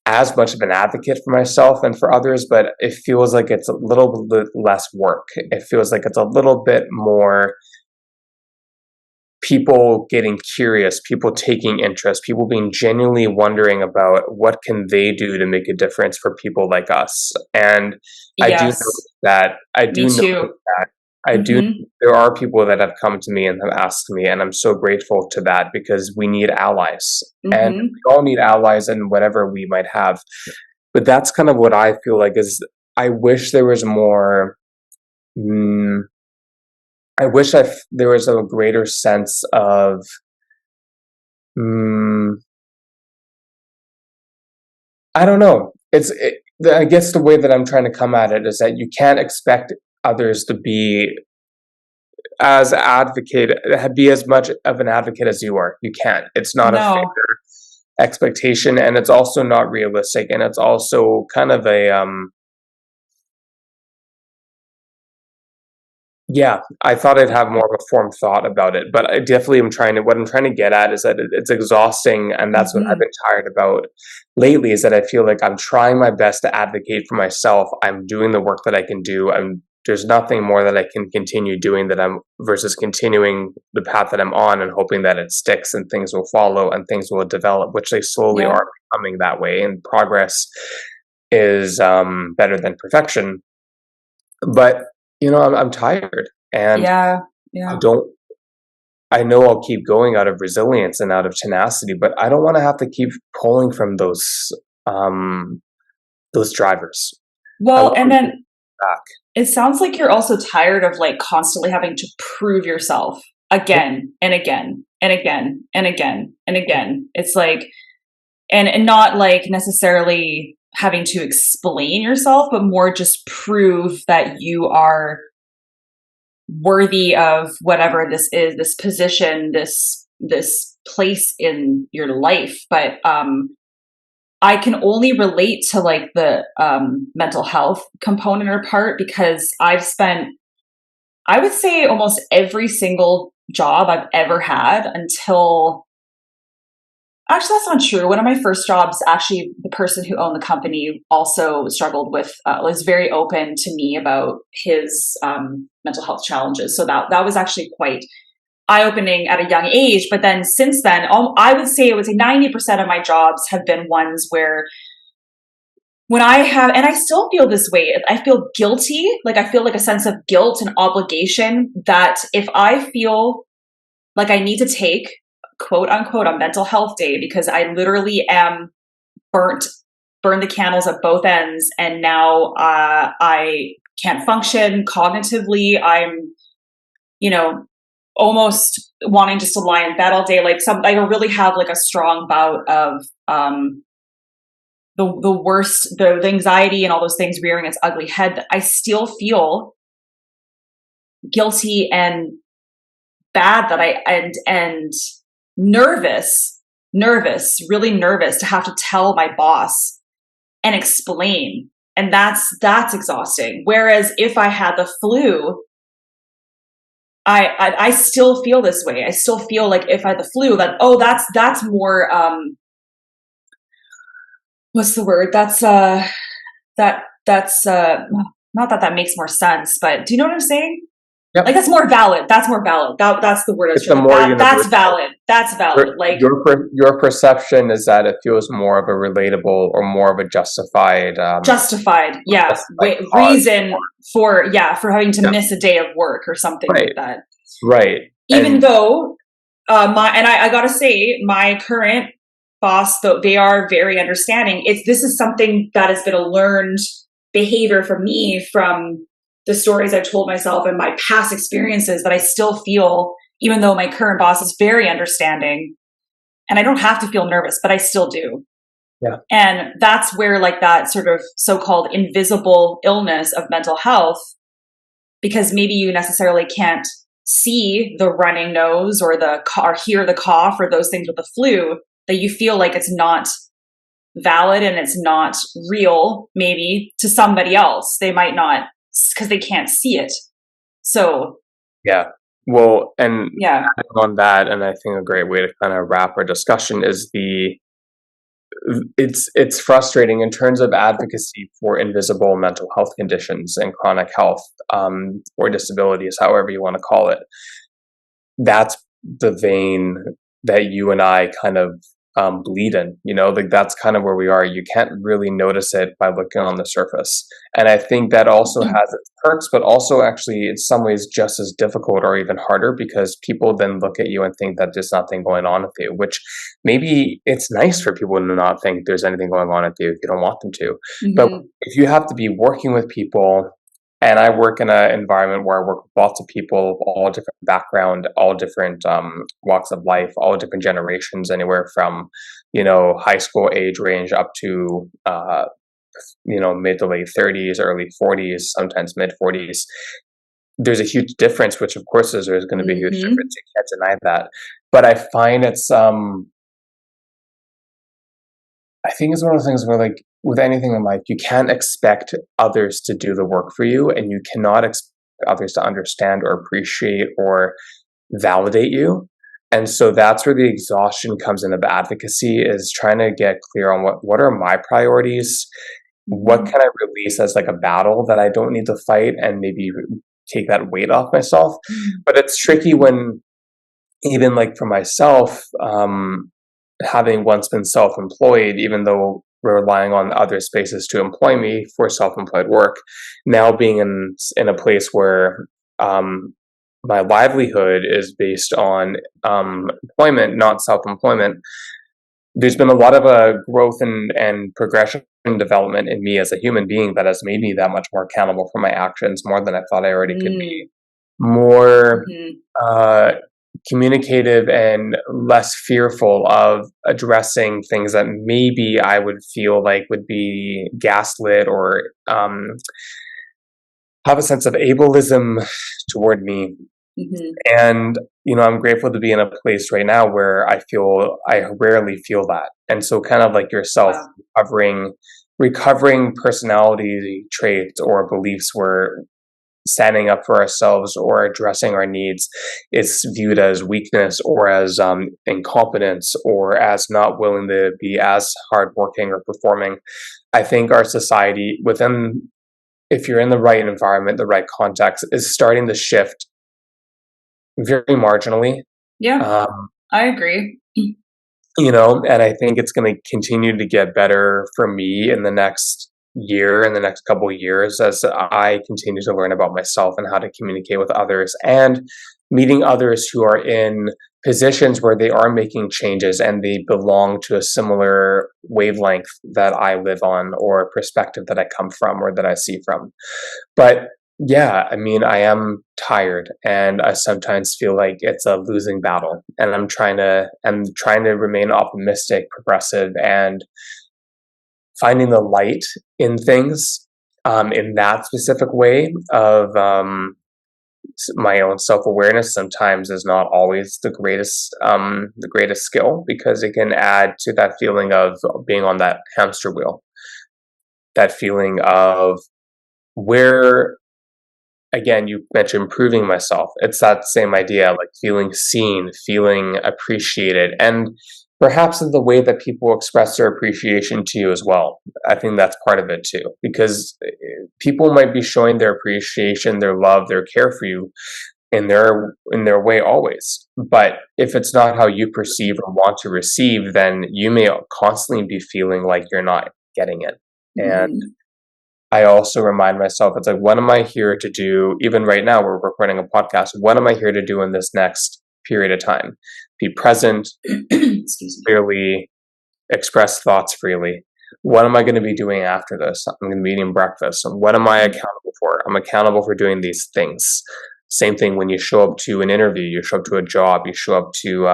as much of an advocate for myself and for others, but it feels like it's a little bit less work. It feels like it's a little bit more people getting curious, people taking interest, people being genuinely wondering about what can they do to make a difference for people like us. And I do know that I do Me know too. that I do there are people that have come to me and have asked me, and I'm so grateful to that, because we need allies. And we all need allies in whatever we might have. But that's kind of what I feel like is I wish there was more I wish there was a greater sense of, I don't know. I guess the way that I'm trying to come at it is that you can't expect others to be be as much of an advocate as you are. You can't. It's not a fair expectation, and it's also not realistic, and it's also kind of yeah, I thought I'd have more of a formed thought about it, but I definitely what I'm trying to get at is that it's exhausting, and that's what I've been tired about lately, is that I feel like I'm trying my best to advocate for myself. I'm doing the work that I can do. There's nothing more that I can continue doing versus continuing the path that I'm on and hoping that it sticks and things will follow and things will develop, which they slowly are becoming that way. And progress is better than perfection. But I'm tired, and I know I'll keep going out of resilience and out of tenacity, but I don't want to have to keep pulling from those drivers. Well, and then it sounds like you're also tired of like constantly having to prove yourself again and again and again and again and again. It's like, and not like necessarily having to explain yourself, but more just prove that you are worthy of whatever this is, this position, this place in your life. But I can only relate to like the mental health component or part, because I've spent, I would say, almost every single job I've ever had until, actually, that's not true. One of my first jobs, actually, the person who owned the company also struggled with, was very open to me about his mental health challenges. So that was actually quite eye-opening at a young age. But then since then, I would say it was 90% of my jobs have been ones where when I have, and I still feel this way, I feel guilty. Like I feel like a sense of guilt and obligation that if I feel like I need to take quote unquote a mental health day because I literally am burn the candles at both ends, and now I can't function cognitively. I'm, almost wanting just to lie in bed all day. Like I really have like a strong bout of the anxiety and all those things rearing its ugly head, that I still feel guilty and bad that and nervous, really nervous to have to tell my boss and explain. And that's exhausting. Whereas if I had the flu, I still feel this way. I still feel like if I had the flu, that, that's more, what's the word? That's not that makes more sense, but do you know what I'm saying? Yep. Like that's more valid. That's the word I was trying to. That's valid. That's valid. Like your perception is that it feels more of a relatable or more of a justified. Reason for having to miss a day of work or something like that. Right. Even though I gotta say, my current boss, though they are very understanding. This is something that has been a learned behavior for me from the stories I've told myself and my past experiences that I still feel, even though my current boss is very understanding, and I don't have to feel nervous, but I still do. Yeah. And that's where like that sort of so-called invisible illness of mental health, because maybe you necessarily can't see the running nose or or hear the cough or those things with the flu, that you feel like it's not valid and it's not real, maybe to somebody else. They might not, because they can't see it. So yeah. Well, and yeah, on that, and I think a great way to kind of wrap our discussion is it's frustrating in terms of advocacy for invisible mental health conditions and chronic health, or disabilities, however you want to call it. That's the vein that you and I kind of bleed in, like that's kind of where we are. You can't really notice it by looking on the surface. And I think that also has its perks, but also actually in some ways just as difficult or even harder, because people then look at you and think that there's nothing going on with you, which maybe it's nice for people to not think there's anything going on with you if you don't want them to. But if you have to be working with people, and I work in an environment where I work with lots of people of all different background, all different walks of life, all different generations, anywhere from, high school age range up to, mid to late 30s, early 40s, sometimes mid 40s. There's a huge difference, which of course there's going to be a huge difference. You can't deny that. But I find I think it's one of those things where, like, with anything in life, you can't expect others to do the work for you, and you cannot expect others to understand or appreciate or validate you. And so that's where the exhaustion comes in of advocacy, is trying to get clear on what are my priorities, what can I release as like a battle that I don't need to fight, and maybe take that weight off myself. But it's tricky when, even like for myself, having once been self-employed, even though we're relying on other spaces to employ me for self-employed work, now being in a place where my livelihood is based on employment, not self-employment, there's been a lot of growth and progression and development in me as a human being that has made me that much more accountable for my actions, more than I thought I already could be, more communicative and less fearful of addressing things that maybe I would feel like would be gaslit or have a sense of ableism toward me. And, I'm grateful to be in a place right now where I rarely feel that. And so kind of like yourself, recovering personality traits or beliefs where standing up for ourselves or addressing our needs is viewed as weakness or as incompetence or as not willing to be as hardworking or performing. I think our society if you're in the right environment, the right context, is starting to shift very marginally. Yeah, I agree. And I think it's going to continue to get better for me in the next year, in the next couple of years, as I continue to learn about myself and how to communicate with others, and meeting others who are in positions where they are making changes and they belong to a similar wavelength that I live on, or perspective that I come from or that I see from. But yeah, I mean, I am tired, and I sometimes feel like it's a losing battle, and I'm trying to remain optimistic, progressive, and finding the light in things, in that specific way of my own self-awareness. Sometimes is not always the greatest skill, because it can add to that feeling of being on that hamster wheel, that feeling of where, again, you mentioned improving myself. It's that same idea, like feeling seen, feeling appreciated, and perhaps in the way that people express their appreciation to you as well. I think that's part of it too, because people might be showing their appreciation, their love, their care for you in their way always. But if it's not how you perceive or want to receive, then you may constantly be feeling like you're not getting it. And I also remind myself, it's like, what am I here to do? Even right now, we're recording a podcast. What am I here to do in this next period of time? Be present, clearly, express thoughts freely. What am I going to be doing after this? I'm going to be eating breakfast. What am I accountable for? I'm accountable for doing these things. Same thing when you show up to an interview, you show up to a job, you show up to,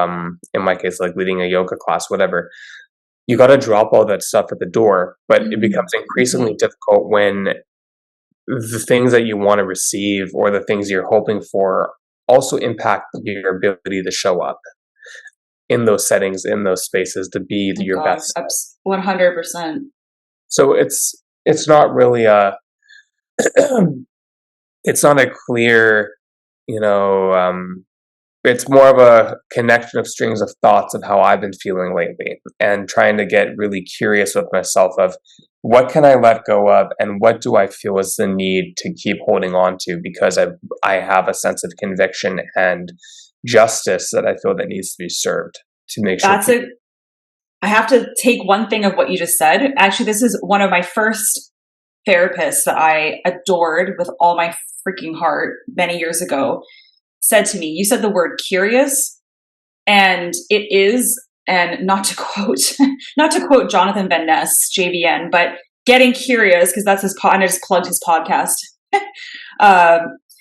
in my case, like leading a yoga class, whatever. You got to drop all that stuff at the door, but it becomes increasingly difficult when the things that you want to receive or the things you're hoping for also impact your ability to show up in those settings, in those spaces, to be your best. 100%. So it's not really a it's not a clear, it's more of a connection of strings of thoughts of how I've been feeling lately, and trying to get really curious with myself of what can I let go of and what do I feel is the need to keep holding on to, because I have a sense of conviction and justice that I feel that needs to be served to make sure. I have to take one thing of what you just said. Actually, this is one of my first therapists that I adored with all my freaking heart many years ago said to me, you said the word curious, and it is, and not to quote Jonathan Van Ness, JVN, but getting curious, because that's his and I just plugged his podcast.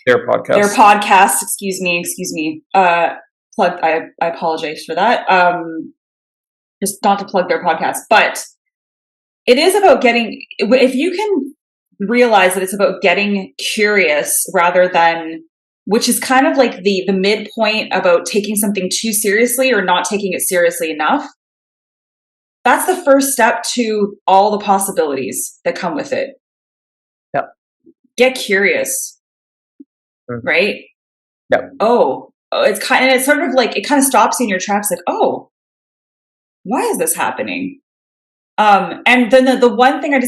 Their podcast, excuse me. Plugged, I apologize for that. Just not to plug their podcast, but it is about getting, if you can realize that it's about getting curious rather than, which is kind of like the midpoint about taking something too seriously or not taking it seriously enough. That's the first step to all the possibilities that come with it. Yeah. Get curious. Mm-hmm. Right? Yeah. It's sort of like, it kind of stops you in your tracks, like, oh, why is this happening? And then the one thing I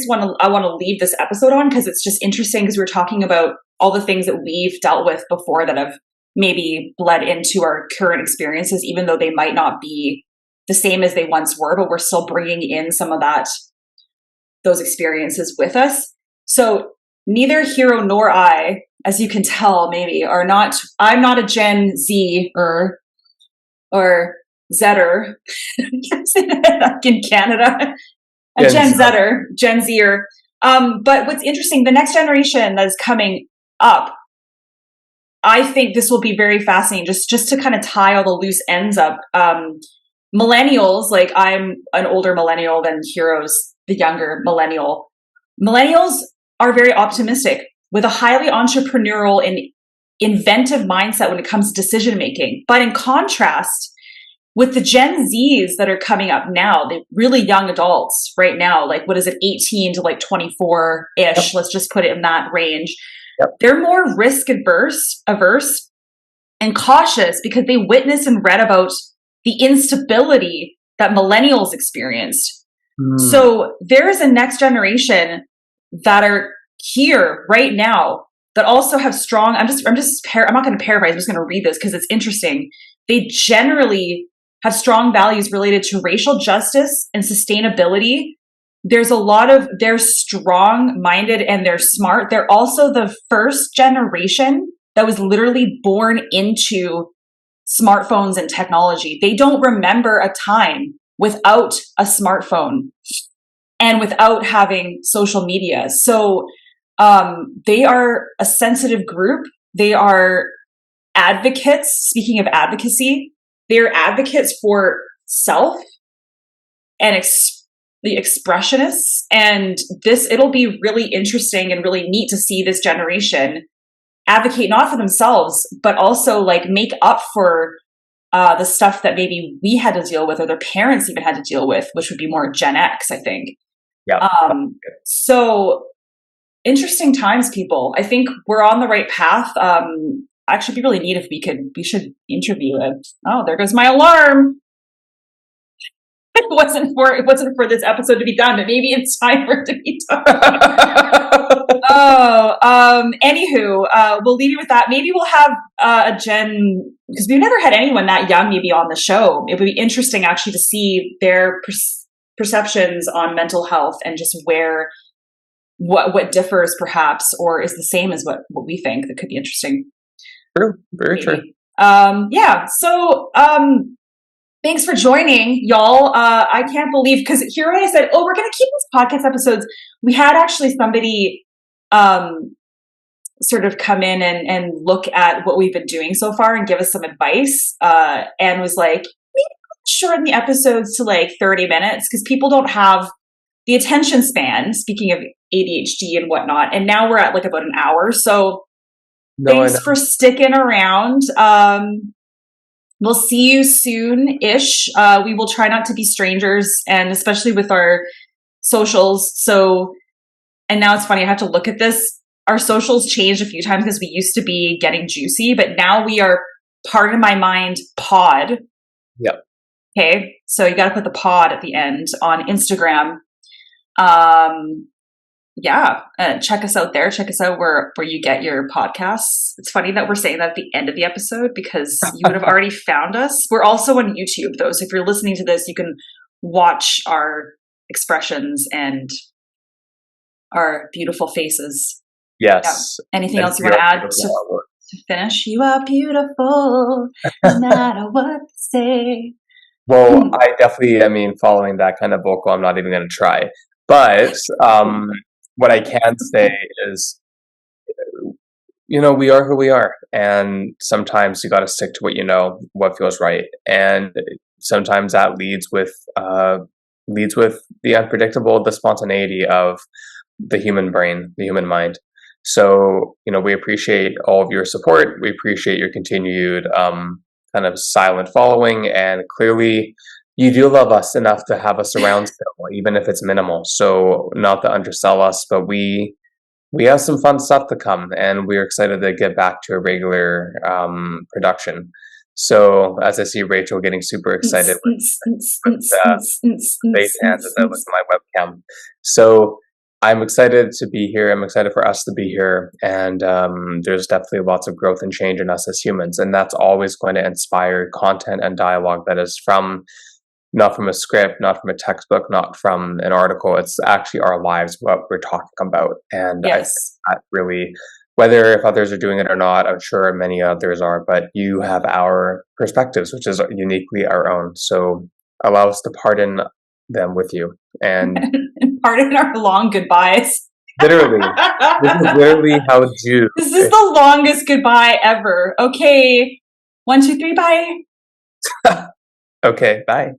want to leave this episode on, because it's just interesting, because we're talking about all the things that we've dealt with before that have maybe bled into our current experiences, even though they might not be the same as they once were, but we're still bringing in some of those experiences with us. So neither Hiiro nor I, as you can tell, maybe I'm not a Gen Z or Zetter in Canada, a Gen Zer. But what's interesting, the next generation that is coming up, I think this will be very fascinating, just to kind of tie all the loose ends up. Millennials, like I'm an older millennial than Hiiro's the younger millennial. Millennials are very optimistic with a highly entrepreneurial and inventive mindset when it comes to decision making. But in contrast, with the Gen Zs that are coming up now, the really young adults right now, like what is it, 18 to like 24-ish, yep. Let's just put it in that range. Yep. They're more risk averse and cautious because they witnessed and read about the instability that millennials experienced. So there is a next generation that are here right now that also have strong, I'm not going to paraphrase, I'm just going to read this because it's interesting. They generally have strong values related to racial justice and sustainability. There's a lot of, they're strong-minded and they're smart. They're also the first generation that was literally born into smartphones and technology. They don't remember a time without a smartphone and without having social media. So they are a sensitive group. They are advocates. Speaking of advocacy, they're advocates for self and the expressionists. And it'll be really interesting and really neat to see this generation advocate not for themselves, but also like make up for the stuff that maybe we had to deal with or their parents even had to deal with, which would be more Gen X, I think. Yeah. So interesting times, people. I think we're on the right path. Actually, it'd be really neat if we should interview it. Oh, there goes my alarm. It wasn't for this episode to be done, but maybe it's time for it to be done. Anywho, we'll leave you with that. Maybe we'll have a Gen, because we've never had anyone that young maybe on the show. It would be interesting actually to see their perceptions on mental health and just what differs perhaps, or is the same as what we think. That could be interesting. True. Very true. Yeah. So, Thanks for joining, y'all. I can't believe, because here I said, oh, we're going to keep these podcast episodes. We had actually somebody sort of come in and look at what we've been doing so far and give us some advice, and was like, maybe shorten the episodes to like 30 minutes because people don't have the attention span, speaking of ADHD and whatnot. And now we're at like about an hour. So thanks for sticking around. We'll see you soon-ish. We will try not to be strangers, and especially with our socials. So, and now it's funny, I have to look at this. Our socials changed a few times because we used to be Getting Juicy, but now we are, pardon my mind, Pod. Yep. Okay, so you got to put the pod at the end on Instagram. Check us out there. Check us out where you get your podcasts. It's funny that we're saying that at the end of the episode because you would have already found us. We're also on YouTube, though. So if you're listening to this, you can watch our expressions and our beautiful faces. Yes. Yeah. Anything else you want to add to finish? You are beautiful, no matter what they say. Well, I mean, following that kind of vocal, I'm not even going to try. But what I can say is, we are who we are. And sometimes you got to stick to what you know, what feels right. And sometimes that leads with the unpredictable, the spontaneity of the human brain, the human mind. So, we appreciate all of your support. We appreciate your continued kind of silent following, and clearly you do love us enough to have us around still, even if it's minimal. So not to undersell us, but we have some fun stuff to come, and we're excited to get back to a regular production. So as I see Rachel getting super excited with face hands as I look at my webcam. So I'm excited to be here. I'm excited for us to be here. And there's definitely lots of growth and change in us as humans. And that's always going to inspire content and dialogue that is not from a script, not from a textbook, not from an article. It's actually our lives, what we're talking about. And yes. I think that really, whether if others are doing it or not, I'm sure many others are, but you have our perspectives, which is uniquely our own. So allow us to pardon them with you. And pardon our long goodbyes. Literally. This is literally how Jews. This is the longest goodbye ever. Okay. 1, 2, 3, bye. Okay, bye.